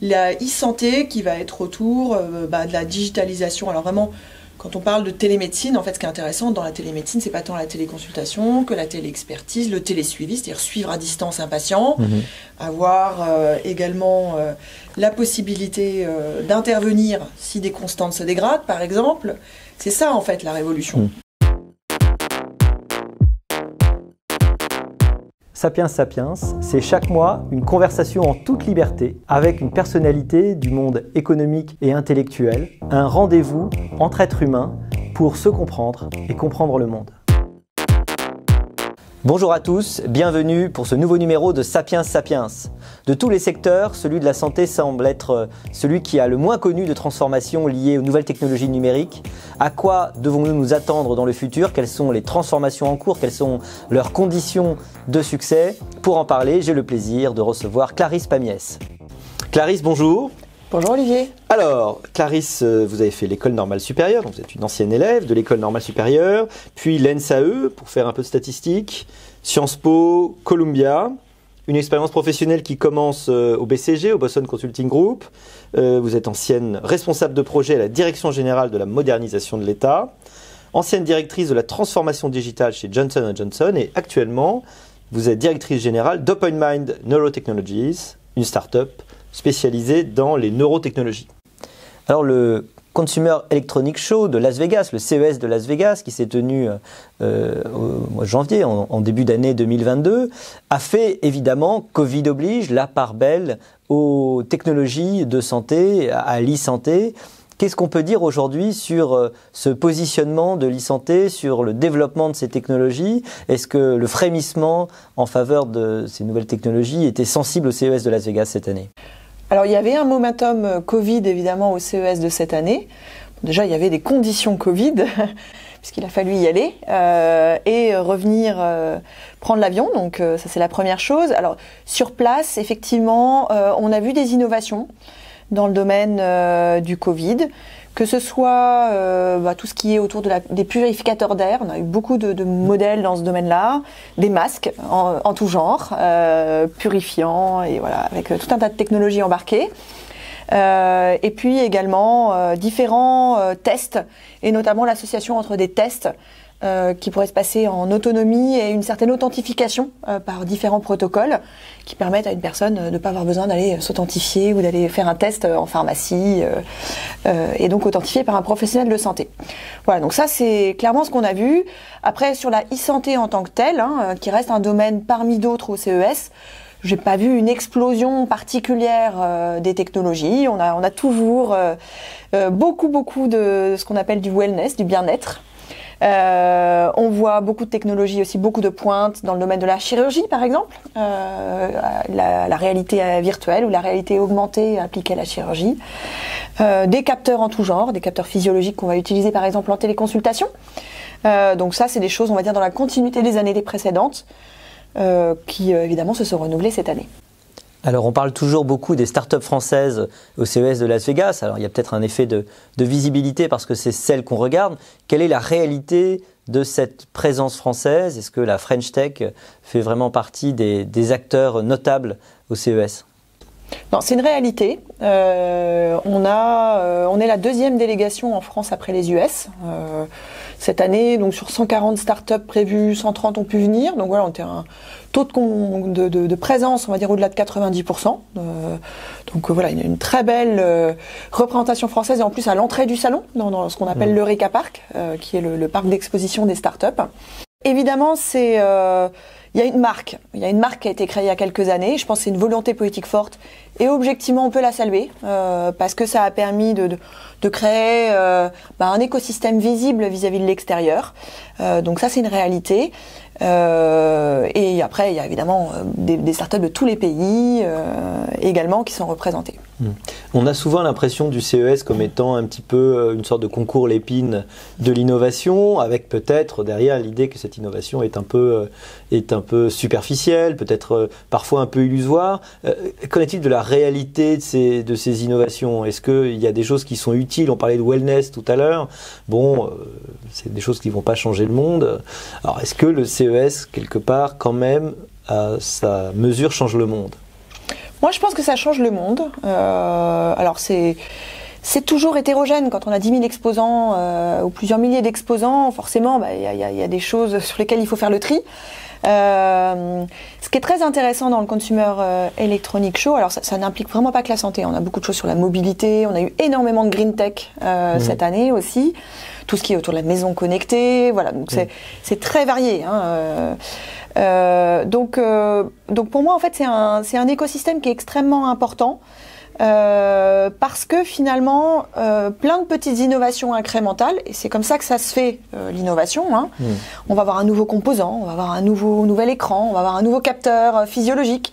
la e-santé qui va être autour de la digitalisation. Alors vraiment, quand on parle de télémédecine, en fait, ce qui est intéressant dans la télémédecine, c'est pas tant la téléconsultation que la téléexpertise, le télésuivi, c'est-à-dire suivre à distance un patient, avoir également la possibilité d'intervenir si des constantes se dégradent, par exemple. C'est ça, en fait, la révolution. Sapiens Sapiens, c'est chaque mois une conversation en toute liberté avec une personnalité du monde économique et intellectuel, un rendez-vous entre êtres humains pour se comprendre et comprendre le monde. Bonjour à tous, bienvenue pour ce nouveau numéro de Sapiens Sapiens. De tous les secteurs, celui de la santé semble être celui qui a le moins connu de transformations liées aux nouvelles technologies numériques. À quoi devons-nous nous attendre dans le futur? Quelles sont les transformations en cours? Quelles sont leurs conditions de succès? Pour en parler, j'ai le plaisir de recevoir Clarisse Pamiès. Clarisse, bonjour. Bonjour Olivier. Alors, Clarisse, vous avez fait l'école normale supérieure, donc vous êtes une ancienne élève de l'école normale supérieure, puis l'ENSAE pour faire un peu de statistiques, Sciences Po, Columbia, une expérience professionnelle qui commence au BCG, au Boston Consulting Group. Vous êtes ancienne responsable de projet à la Direction Générale de la Modernisation de l'État, ancienne directrice de la transformation digitale chez Johnson & Johnson et actuellement, vous êtes directrice générale d'OpenMind Neurotechnologies, une start-up spécialisée dans les neurotechnologies. Alors le Consumer Electronics Show de Las Vegas, le CES de Las Vegas, qui s'est tenu au mois de janvier, en début d'année 2022, a fait évidemment, Covid oblige, la part belle aux technologies de santé, à l'e-santé. Qu'est-ce qu'on peut dire aujourd'hui sur ce positionnement de l'e-santé, sur le développement de ces technologies? Est-ce que le frémissement en faveur de ces nouvelles technologies était sensible au CES de Las Vegas cette année? Alors il y avait un momentum Covid évidemment au CES de cette année. Déjà il y avait des conditions Covid puisqu'il a fallu y aller et revenir prendre l'avion. Donc ça c'est la première chose. Alors sur place effectivement on a vu des innovations dans le domaine du Covid, que ce soit tout ce qui est autour des purificateurs d'air. On a eu beaucoup de modèles dans ce domaine-là, des masques en tout genre, purifiants, et voilà, avec tout un tas de technologies embarquées. Et puis également différents tests, et notamment l'association entre des tests qui pourraient se passer en autonomie et une certaine authentification par différents protocoles qui permettent à une personne de ne pas avoir besoin d'aller s'authentifier ou d'aller faire un test en pharmacie et donc authentifié par un professionnel de santé. Voilà, donc ça c'est clairement ce qu'on a vu. Après sur la e-santé en tant que telle, qui reste un domaine parmi d'autres au CES, j'ai pas vu une explosion particulière des technologies. On a toujours beaucoup de ce qu'on appelle du wellness, du bien-être. On voit beaucoup de technologies aussi, beaucoup de pointes dans le domaine de la chirurgie par exemple, la réalité virtuelle ou la réalité augmentée appliquée à la chirurgie, des capteurs en tout genre, des capteurs physiologiques qu'on va utiliser par exemple en téléconsultation. Donc ça c'est des choses on va dire dans la continuité des années précédentes qui évidemment se sont renouvelées cette année. Alors on parle toujours beaucoup des startups françaises au CES de Las Vegas. Alors il y a peut-être un effet de visibilité parce que c'est celle qu'on regarde. Quelle est la réalité de cette présence française? Est-ce que la French Tech fait vraiment partie des acteurs notables au CES? Non, c'est une réalité. On est la deuxième délégation en France après les US. Cette année, donc sur 140 startups prévues, 130 ont pu venir. Donc voilà, on était un taux de présence, on va dire au-delà de 90%. Donc voilà, une très belle représentation française et en plus à l'entrée du salon, dans ce qu'on appelle l'Eureka Park, qui est le parc d'exposition des startups. Évidemment, il y a une marque qui a été créée il y a quelques années. Je pense que c'est une volonté politique forte et objectivement on peut la saluer parce que ça a permis de créer un écosystème visible vis-à-vis de l'extérieur. Donc ça c'est une réalité. Et après il y a évidemment des startups de tous les pays également qui sont représentés. On a souvent l'impression du CES comme étant un petit peu une sorte de concours Lépine de l'innovation, avec peut-être derrière l'idée que cette innovation est un peu superficielle, peut-être parfois un peu illusoire. Qu'en est-il de la réalité de ces innovations? Est-ce qu'il y a des choses qui sont utiles? On parlait de wellness tout à l'heure. Bon, c'est des choses qui ne vont pas changer le monde. Alors, est-ce que le CES, quelque part, quand même, à sa mesure, change le monde? Moi, je pense que ça change le monde. Alors, c'est toujours hétérogène. Quand on a 10 000 exposants ou plusieurs milliers d'exposants, forcément, il y a des choses sur lesquelles il faut faire le tri. Ce qui est très intéressant dans le Consumer Electronics Show, alors ça n'implique vraiment pas que la santé. On a beaucoup de choses sur la mobilité. On a eu énormément de green tech cette année aussi. Tout ce qui est autour de la maison connectée. Voilà, donc c'est très varié. Donc pour moi, en fait, c'est un écosystème qui est extrêmement important. Parce que finalement, plein de petites innovations incrémentales, et c'est comme ça que ça se fait l'innovation. On va avoir un nouveau composant, on va avoir un nouvel écran, on va avoir un nouveau capteur physiologique.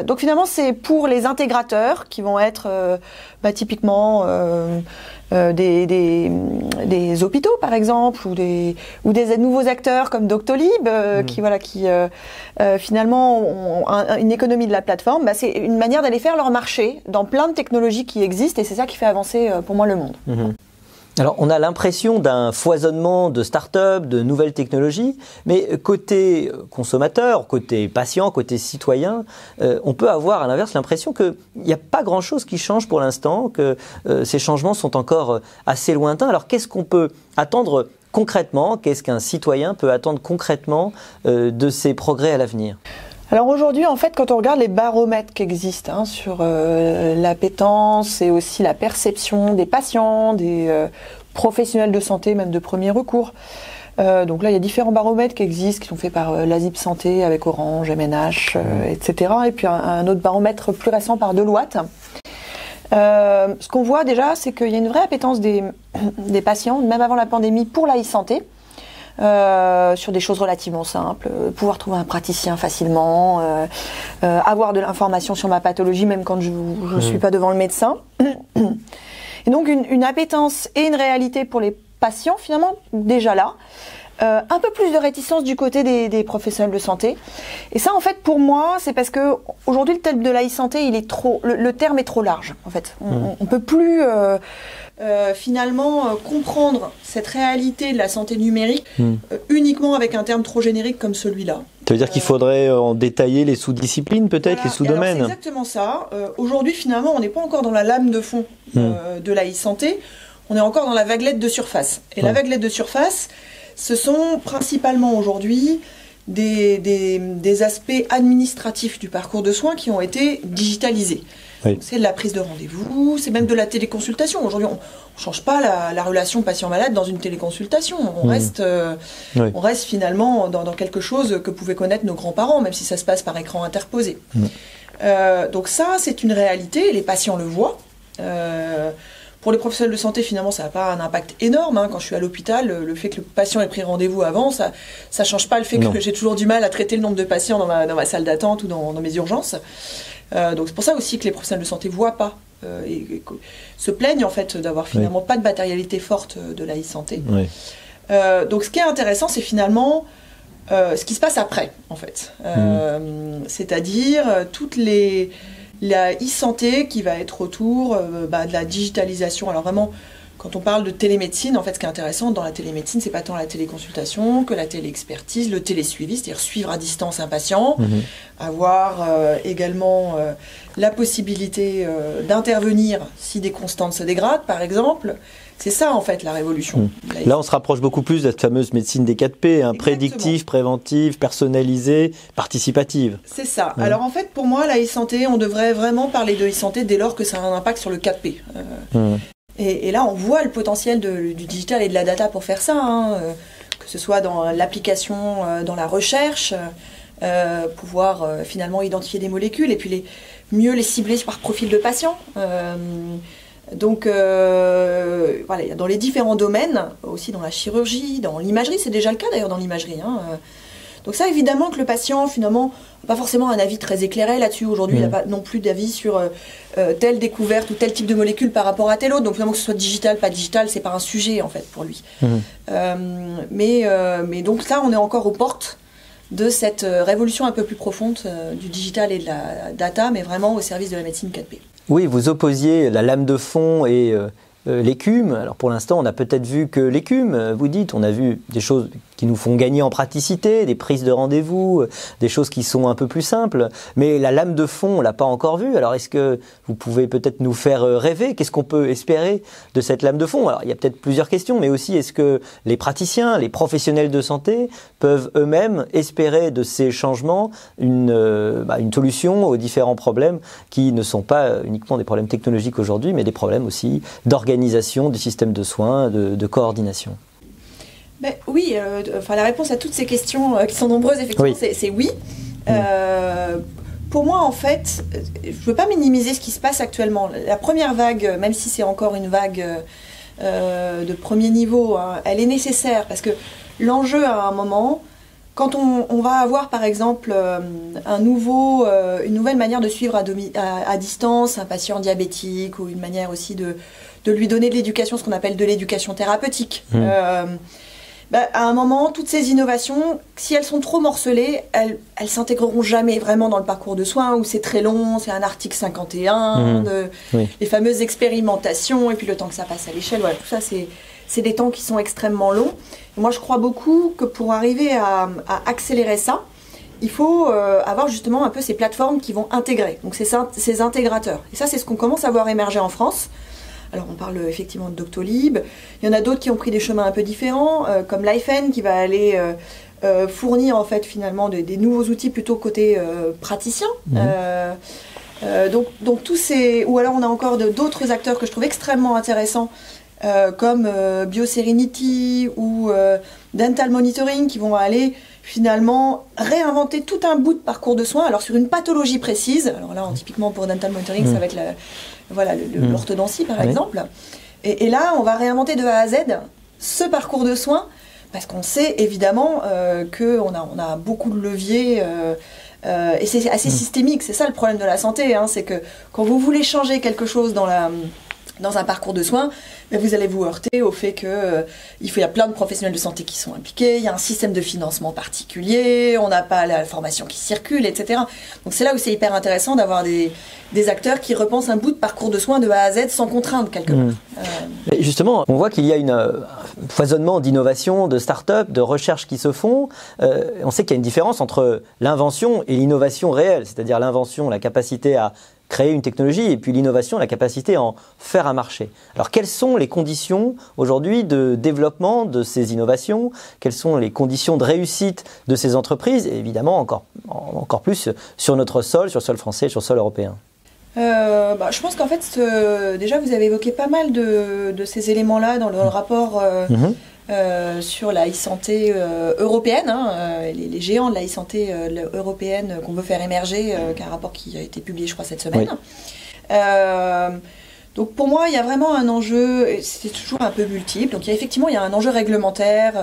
Donc finalement, c'est pour les intégrateurs qui vont être typiquement des hôpitaux par exemple, ou des nouveaux acteurs comme Doctolib qui finalement ont une économie de la plateforme. C'est une manière d'aller faire leur marché dans plein de technologies qui existent, et c'est ça qui fait avancer pour moi le monde. Alors, on a l'impression d'un foisonnement de start-up, de nouvelles technologies, mais côté consommateur, côté patient, côté citoyen, on peut avoir à l'inverse l'impression qu'il n'y a pas grand-chose qui change pour l'instant, que ces changements sont encore assez lointains. Alors, qu'est-ce qu'on peut attendre concrètement? Qu'est-ce qu'un citoyen peut attendre concrètement de ces progrès à l'avenir? Alors aujourd'hui, en fait, quand on regarde les baromètres qui existent sur l'appétence et aussi la perception des patients, des professionnels de santé, même de premier recours. Donc là, il y a différents baromètres qui existent, qui sont faits par l'ASIP Santé avec Orange, MNH, etc. Et puis un autre baromètre plus récent par Deloitte. Ce qu'on voit déjà, c'est qu'il y a une vraie appétence des patients, même avant la pandémie, pour l'e-santé. Sur des choses relativement simples, pouvoir trouver un praticien facilement, avoir de l'information sur ma pathologie même quand je ne suis pas devant le médecin. Et donc une appétence et une réalité pour les patients finalement déjà là. Un peu plus de réticence du côté des professionnels de santé. Et ça, en fait, pour moi, c'est parce que aujourd'hui, le thème de l'e-santé, il est trop, le terme est trop large. En fait, on peut plus finalement comprendre cette réalité de la santé numérique uniquement avec un terme trop générique comme celui-là. Ça veut dire qu'il faudrait en détailler les sous-disciplines, peut-être, les sous-domaines. C'est exactement ça. Aujourd'hui, finalement, on n'est pas encore dans la lame de fond de l'e-santé. On est encore dans la vaguelette de surface. Et la vaguelette de surface, ce sont principalement aujourd'hui des aspects administratifs du parcours de soins qui ont été digitalisés. Oui. C'est de la prise de rendez-vous, c'est même de la téléconsultation. Aujourd'hui, on ne change pas la relation patient-malade dans une téléconsultation. On reste finalement dans quelque chose que pouvaient connaître nos grands-parents, même si ça se passe par écran interposé. Donc ça, c'est une réalité, les patients le voient. Pour les professionnels de santé, finalement, ça n'a pas un impact énorme. Quand je suis à l'hôpital, le fait que le patient ait pris rendez-vous avant, ça ne change pas le fait que j'ai toujours du mal à traiter le nombre de patients dans ma salle d'attente ou dans mes urgences. Donc c'est pour ça aussi que les professionnels de santé ne voient pas et se plaignent en fait d'avoir finalement pas de matérialité forte de l'e-santé. Donc ce qui est intéressant, c'est finalement ce qui se passe après, en fait. C'est-à-dire la e-santé qui va être autour de la digitalisation. Alors vraiment, quand on parle de télémédecine, en fait, ce qui est intéressant dans la télémédecine, c'est pas tant la téléconsultation que la téléexpertise, le télésuivi, c'est-à-dire suivre à distance un patient, avoir également la possibilité d'intervenir si des constantes se dégradent, par exemple. C'est ça, en fait, la révolution. Là, on se rapproche beaucoup plus de cette fameuse médecine des 4P, prédictive, préventive, personnalisée, participative. C'est ça. Alors, en fait, pour moi, la e-santé, on devrait vraiment parler de e-santé dès lors que ça a un impact sur le 4P. Et là, on voit le potentiel du digital et de la data pour faire ça, que ce soit dans l'application, dans la recherche, pouvoir finalement identifier des molécules et puis mieux les cibler par profil de patient. Donc, dans les différents domaines, aussi dans la chirurgie, dans l'imagerie, c'est déjà le cas d'ailleurs dans l'imagerie. Donc ça, évidemment que le patient, finalement, n'a pas forcément un avis très éclairé là-dessus. Aujourd'hui, il n'a pas non plus d'avis sur telle découverte ou tel type de molécule par rapport à tel autre. Donc finalement, que ce soit digital, pas digital, c'est pas un sujet en fait pour lui. Mais donc là, on est encore aux portes de cette révolution un peu plus profonde du digital et de la data, mais vraiment au service de la médecine 4P. Oui, vous opposiez la lame de fond et l'écume. Alors pour l'instant, on a peut-être vu que l'écume, vous dites, on a vu des choses qui nous font gagner en praticité, des prises de rendez-vous, des choses qui sont un peu plus simples. Mais la lame de fond, on l'a pas encore vue. Alors est-ce que vous pouvez peut-être nous faire rêver? Qu'est-ce qu'on peut espérer de cette lame de fond? Alors il y a peut-être plusieurs questions, mais aussi est-ce que les praticiens, les professionnels de santé peuvent eux-mêmes espérer de ces changements une solution aux différents problèmes qui ne sont pas uniquement des problèmes technologiques aujourd'hui, mais des problèmes aussi d'organisation du système de soins, de coordination? Ben, oui, la réponse à toutes ces questions qui sont nombreuses, effectivement, oui. C'est oui. Pour moi, en fait, je ne veux pas minimiser ce qui se passe actuellement. La première vague, même si c'est encore une vague de premier niveau, hein, elle est nécessaire parce que l'enjeu à un moment, quand on va avoir par exemple une nouvelle manière de suivre à distance un patient diabétique ou une manière aussi de lui donner de l'éducation, ce qu'on appelle de l'éducation thérapeutique. À un moment, toutes ces innovations, si elles sont trop morcelées, elles s'intégreront jamais vraiment dans le parcours de soins où c'est très long, c'est un article 51, les fameuses expérimentations et puis le temps que ça passe à l'échelle, voilà, tout ça c'est des temps qui sont extrêmement longs. Et moi je crois beaucoup que pour arriver à accélérer ça, il faut avoir justement un peu ces plateformes qui vont intégrer, donc ces intégrateurs. Et ça c'est ce qu'on commence à voir émerger en France. Alors on parle effectivement de Doctolib, il y en a d'autres qui ont pris des chemins un peu différents, comme Lifen qui va aller fournir en fait finalement des nouveaux outils plutôt côté praticien. Donc tous ces... Ou alors on a encore d'autres acteurs que je trouve extrêmement intéressants, comme BioSerenity ou Dental Monitoring qui vont aller finalement réinventer tout un bout de parcours de soins, alors sur une pathologie précise. Alors là, typiquement pour Dental Monitoring, ça va être l'orthodontie par exemple. Et là, on va réinventer de A à Z ce parcours de soins, parce qu'on sait évidemment qu'on a beaucoup de leviers, et c'est assez systémique. C'est ça le problème de la santé, hein, c'est que quand vous voulez changer quelque chose dans un parcours de soins, vous allez vous heurter au fait qu'il y a plein de professionnels de santé qui sont impliqués, il y a un système de financement particulier, on n'a pas la formation qui circule, etc. Donc c'est là où c'est hyper intéressant d'avoir des acteurs qui repensent un bout de parcours de soins de A à Z sans contrainte quelque part. Justement, on voit qu'il y a un foisonnement d'innovation, de start-up, de recherches qui se font. On sait qu'il y a une différence entre l'invention et l'innovation réelle, c'est-à-dire l'invention, la capacité à créer une technologie et puis l'innovation, la capacité à en faire un marché. Alors quelles sont les conditions aujourd'hui de développement de ces innovations? Quelles sont les conditions de réussite de ces entreprises? Et évidemment encore plus sur notre sol, sur le sol français, sur le sol européen. Je pense qu'en fait, déjà vous avez évoqué pas mal de ces éléments-là dans le rapport sur la e-santé européenne, les géants de la e-santé européenne qu'on veut faire émerger, qui est un rapport qui a été publié je crois cette semaine. Donc pour moi il y a vraiment un enjeu, c'est toujours un peu multiple, donc il y a un enjeu réglementaire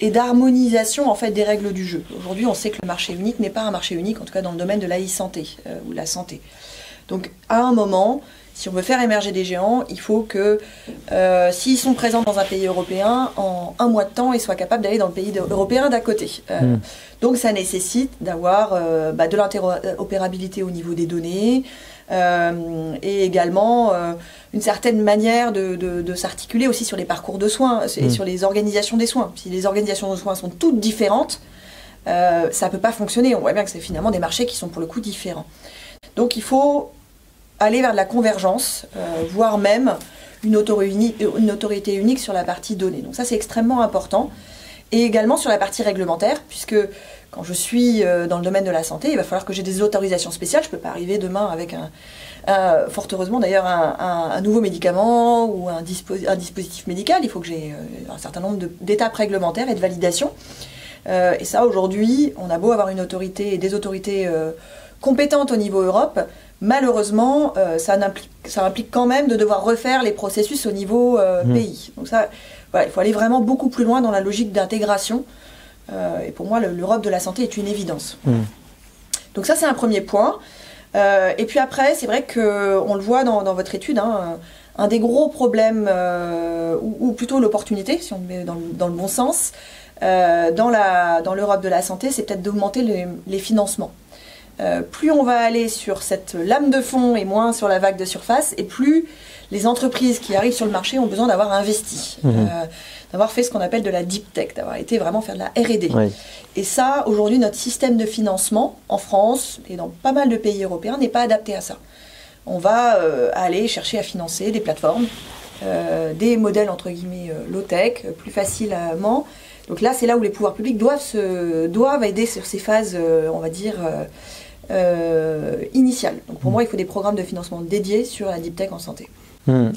et d'harmonisation en fait des règles du jeu. Aujourd'hui on sait que le marché unique n'est pas un marché unique, en tout cas dans le domaine de la e-santé ou la santé. Donc à un moment, si on veut faire émerger des géants, il faut que s'ils sont présents dans un pays européen, en un mois de temps, ils soient capables d'aller dans le pays européen d'à côté. Donc ça nécessite d'avoir de l'interopérabilité au niveau des données et également une certaine manière de s'articuler aussi sur les parcours de soins et sur les organisations des soins. Si les organisations de soins sont toutes différentes, ça ne peut pas fonctionner. On voit bien que c'est finalement des marchés qui sont pour le coup différents. Donc il faut aller vers de la convergence, voire même une autorité unique sur la partie données. Donc ça, c'est extrêmement important. Et également sur la partie réglementaire, puisque quand je suis dans le domaine de la santé, il va falloir que j'ai des autorisations spéciales. Je ne peux pas arriver demain avec fort heureusement d'ailleurs, un nouveau médicament ou un dispositif médical. Il faut que j'ai un certain nombre d'étapes réglementaires et de validations. Et ça, aujourd'hui, on a beau avoir une autorité et des autorités compétentes au niveau Europe, malheureusement, ça implique quand même de devoir refaire les processus au niveau pays. Donc ça, voilà, il faut aller vraiment beaucoup plus loin dans la logique d'intégration. Et pour moi, l'Europe de la santé est une évidence. Donc ça, c'est un premier point. Et puis après, c'est vrai qu'on le voit dans votre étude, un des gros problèmes, ou plutôt l'opportunité, si on le met dans le bon sens, dans l'Europe de la santé, c'est peut-être d'augmenter les financements. plus on va aller sur cette lame de fond et moins sur la vague de surface, et plus les entreprises qui arrivent sur le marché ont besoin d'avoir investi, d'avoir fait ce qu'on appelle de la deep tech, d'avoir été vraiment faire de la R&D. Oui. Et ça, aujourd'hui, notre système de financement en France et dans pas mal de pays européens n'est pas adapté à ça. On va aller chercher à financer des plateformes, des modèles entre guillemets low-tech, plus facilement. Donc là, c'est là où les pouvoirs publics doivent aider sur ces phases, on va dire, initiales. Donc pour moi, il faut des programmes de financement dédiés sur la deep tech en santé.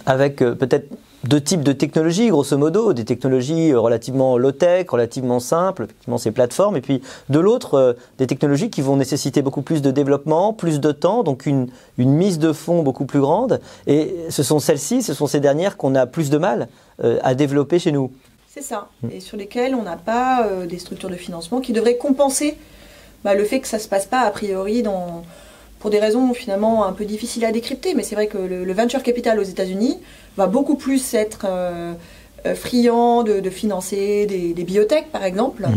Avec peut-être deux types de technologies, grosso modo, des technologies relativement low-tech, relativement simples, effectivement ces plateformes, et puis de l'autre, des technologies qui vont nécessiter beaucoup plus de développement, plus de temps, donc une mise de fonds beaucoup plus grande. Et ce sont ces dernières qu'on a plus de mal à développer chez nous. C'est ça, et sur lesquelles on n'a pas des structures de financement qui devraient compenser le fait que ça ne se passe pas a priori pour des raisons finalement un peu difficiles à décrypter, mais c'est vrai que le venture capital aux États-Unis va beaucoup plus être friand de financer des biotech par exemple,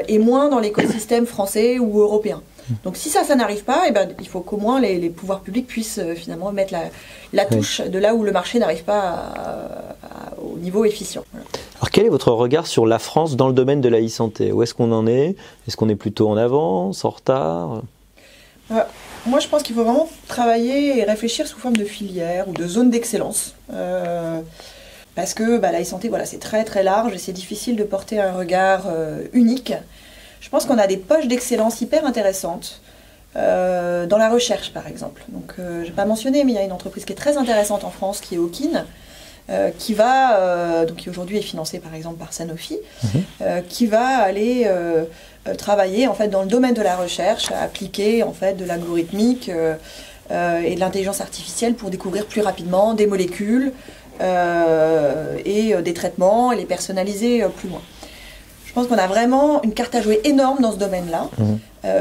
et moins dans l'écosystème français ou européen. Donc si ça n'arrive pas, il faut qu'au moins les pouvoirs publics puissent finalement mettre la touche de là où le marché n'arrive pas au niveau efficient. Voilà. Alors quel est votre regard sur la France dans le domaine de la e-santé? Où est-ce qu'on en est? Est-ce qu'on est plutôt en avance, en retard? Moi, je pense qu'il faut vraiment travailler et réfléchir sous forme de filière ou de zone d'excellence. Parce que la e-santé, c'est très très large et c'est difficile de porter un regard unique. Je pense qu'on a des poches d'excellence hyper intéressantes dans la recherche, par exemple. Donc, je n'ai pas mentionné, mais il y a une entreprise qui est très intéressante en France, qui est Okin, qui aujourd'hui est financée par exemple par Sanofi, qui va aller travailler en fait dans le domaine de la recherche, à appliquer en fait de l'algorithmique et de l'intelligence artificielle pour découvrir plus rapidement des molécules et des traitements et les personnaliser plus loin. Je pense qu'on a vraiment une carte à jouer énorme dans ce domaine-là,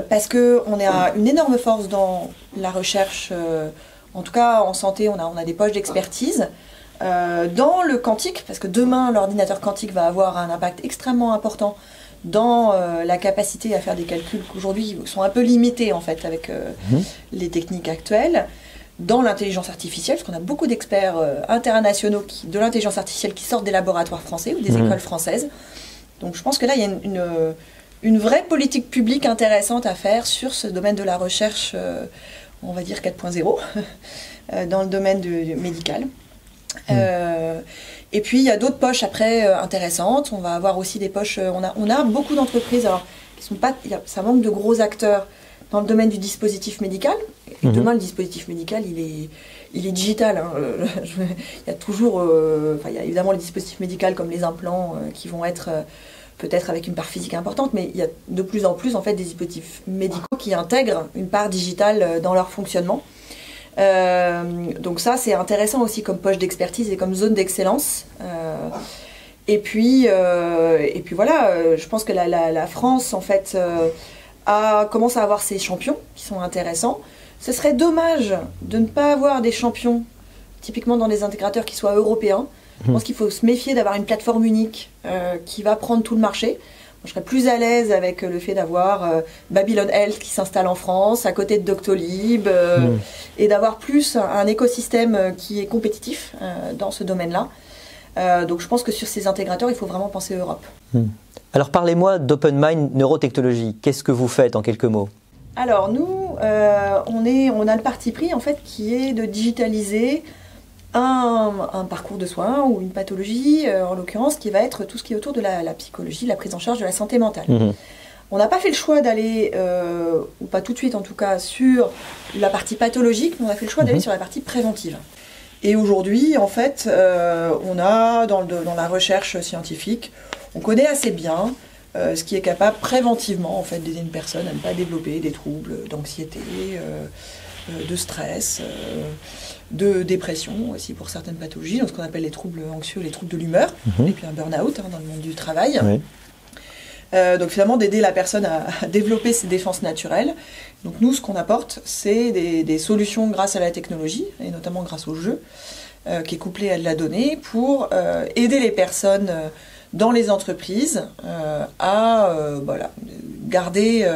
parce qu'on a une énorme force dans la recherche, en tout cas en santé, on a des poches d'expertise. Dans le quantique, parce que demain l'ordinateur quantique va avoir un impact extrêmement important dans la capacité à faire des calculs qu'aujourd'hui sont un peu limités en fait avec les techniques actuelles. Dans l'intelligence artificielle, parce qu'on a beaucoup d'experts internationaux de l'intelligence artificielle qui sortent des laboratoires français ou des écoles françaises. Donc je pense que là il y a une vraie politique publique intéressante à faire sur ce domaine de la recherche, on va dire 4.0, dans le domaine médical. Et puis il y a d'autres poches après intéressantes. On va avoir aussi des poches. On a beaucoup d'entreprises qui sont pas. Ça manque de gros acteurs dans le domaine du dispositif médical. Et demain le dispositif médical il est digital. Il y a toujours. Il y a évidemment les dispositifs médicaux comme les implants qui vont être peut-être avec une part physique importante, mais il y a de plus en plus en fait des dispositifs médicaux qui intègrent une part digitale dans leur fonctionnement. Donc ça c'est intéressant aussi comme poche d'expertise et comme zone d'excellence. Et puis voilà, je pense que la France en fait commence à avoir ses champions qui sont intéressants. Ce serait dommage de ne pas avoir des champions typiquement dans des intégrateurs qui soient européens. Je pense qu'il faut se méfier d'avoir une plateforme unique qui va prendre tout le marché. Je serais plus à l'aise avec le fait d'avoir Babylon Health qui s'installe en France, à côté de Doctolib, et d'avoir plus un écosystème qui est compétitif dans ce domaine-là. Donc je pense que sur ces intégrateurs, il faut vraiment penser Europe. Alors parlez-moi d'OpenMind Neurotechnologies. Qu'est-ce que vous faites en quelques mots? Alors nous, on a le parti pris en fait qui est de digitaliser un parcours de soins ou une pathologie, en l'occurrence, qui va être tout ce qui est autour de la psychologie, la prise en charge de la santé mentale. On n'a pas fait le choix d'aller, ou pas tout de suite en tout cas, sur la partie pathologique, mais on a fait le choix d'aller sur la partie préventive. Et aujourd'hui, en fait, on a dans la recherche scientifique, on connaît assez bien ce qui est capable préventivement en fait, d'aider une personne à ne pas développer des troubles d'anxiété, de stress, de dépression aussi pour certaines pathologies, donc ce qu'on appelle les troubles anxieux, les troubles de l'humeur, et puis un burn-out dans le monde du travail. Donc finalement d'aider la personne à développer ses défenses naturelles. Donc nous ce qu'on apporte c'est des solutions grâce à la technologie et notamment grâce au jeu qui est couplé à de la donnée pour aider les personnes dans les entreprises à garder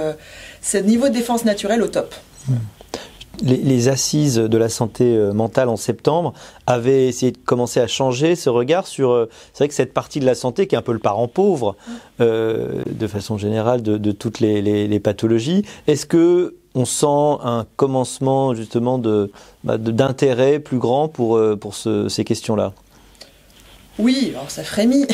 ce niveau de défense naturelle au top. Les assises de la santé mentale en septembre avaient essayé de commencer à changer ce regard sur... c'est vrai que cette partie de la santé qui est un peu le parent pauvre, de façon générale, de toutes les pathologies. Est-ce que on sent un commencement justement d'intérêt plus grand pour ces questions-là? Oui, alors ça frémit.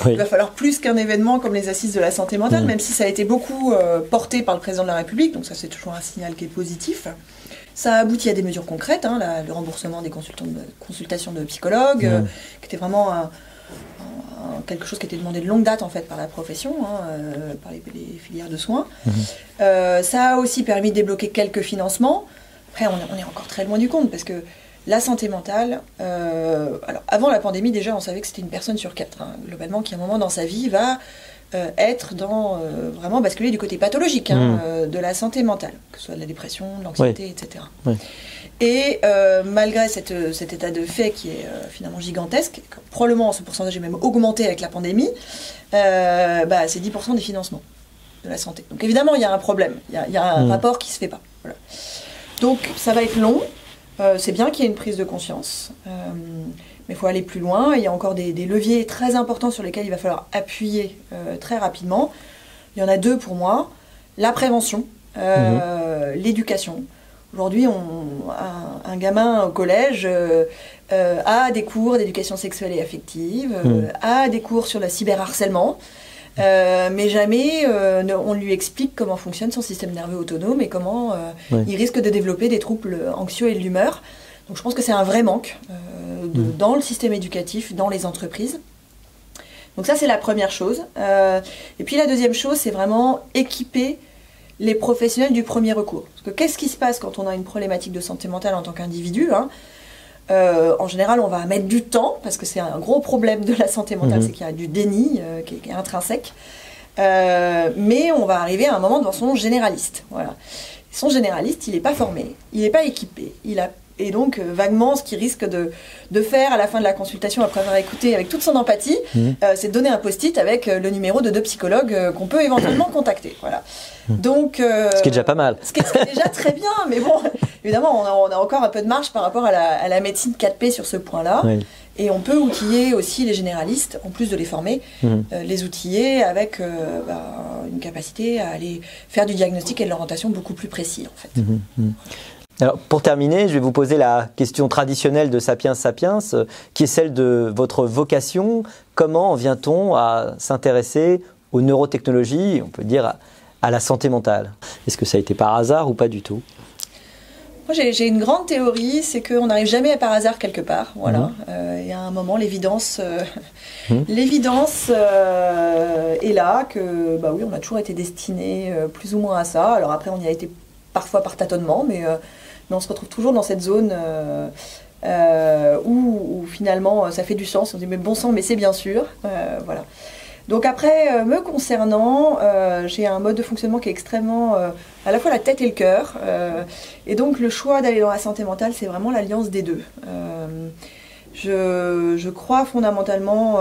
Oui. Il va falloir plus qu'un événement comme les assises de la santé mentale, même si ça a été beaucoup porté par le président de la République, donc ça c'est toujours un signal qui est positif. Ça a abouti à des mesures concrètes, le remboursement des consultations de psychologues, qui était vraiment quelque chose qui était demandé de longue date en fait par la profession, par les filières de soins. Ça a aussi permis de débloquer quelques financements. Après, on est encore très loin du compte, parce que la santé mentale, alors avant la pandémie déjà, on savait que c'était une personne sur 4, globalement, qui à un moment dans sa vie va être vraiment basculer du côté pathologique de la santé mentale, que ce soit de la dépression, de l'anxiété, etc. Oui. Et malgré cet état de fait qui est finalement gigantesque, probablement ce pourcentage est même augmenté avec la pandémie, c'est 10% des financements de la santé. Donc évidemment, il y a un problème, il y a un rapport qui ne se fait pas. Voilà. Donc ça va être long. C'est bien qu'il y ait une prise de conscience, mais il faut aller plus loin. Il y a encore des leviers très importants sur lesquels il va falloir appuyer très rapidement. Il y en a 2 pour moi. La prévention, l'éducation. Aujourd'hui, un gamin au collège a des cours d'éducation sexuelle et affective, a des cours sur le cyberharcèlement. Mais jamais on lui explique comment fonctionne son système nerveux autonome et comment il risque de développer des troubles anxieux et de l'humeur. Donc je pense que c'est un vrai manque dans le système éducatif, dans les entreprises. Donc ça c'est la première chose. Et puis la deuxième chose, c'est vraiment équiper les professionnels du premier recours. Parce que qu'est-ce qui se passe quand on a une problématique de santé mentale en tant qu'individu, en général, on va mettre du temps, parce que c'est un gros problème de la santé mentale, c'est qu'il y a du déni qui est intrinsèque. Mais on va arriver à un moment devant son généraliste. Voilà. Son généraliste, il n'est pas formé, il n'est pas équipé. Et donc, vaguement, ce qu'il risque de faire à la fin de la consultation, après avoir écouté avec toute son empathie, c'est de donner un post-it avec le numéro de 2 psychologues qu'on peut éventuellement contacter. Voilà. Donc, ce qui est déjà pas mal. Ce qui est déjà très bien, mais bon, évidemment, on a encore un peu de marge par rapport à la médecine 4P sur ce point-là. Oui. Et on peut outiller aussi les généralistes, en plus de les former, les outiller avec une capacité à aller faire du diagnostic et de l'orientation beaucoup plus précis, en fait. Alors, pour terminer, je vais vous poser la question traditionnelle de Sapiens Sapiens, qui est celle de votre vocation. Comment vient-on à s'intéresser aux neurotechnologies, on peut dire à la santé mentale? Est-ce que ça a été par hasard ou pas du tout? Moi, j'ai une grande théorie, c'est qu'on n'arrive jamais par hasard quelque part. Voilà. Il y a un moment, l'évidence est là, que oui, on a toujours été destiné plus ou moins à ça. Alors après, on y a été parfois par tâtonnement, mais on se retrouve toujours dans cette zone où finalement ça fait du sens. On se dit mais bon sang, mais c'est bien sûr. Voilà. Donc après, me concernant, j'ai un mode de fonctionnement qui est extrêmement à la fois la tête et le cœur. Et donc le choix d'aller dans la santé mentale, c'est vraiment l'alliance des deux. Je crois fondamentalement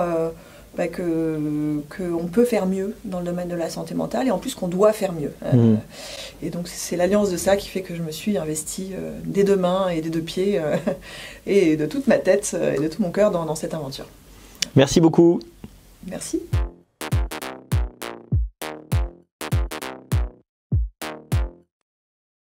qu'on peut faire mieux dans le domaine de la santé mentale et en plus qu'on doit faire mieux. Et donc c'est l'alliance de ça qui fait que je me suis investie des 2 mains et des 2 pieds et de toute ma tête et de tout mon cœur dans cette aventure. Merci beaucoup. Merci.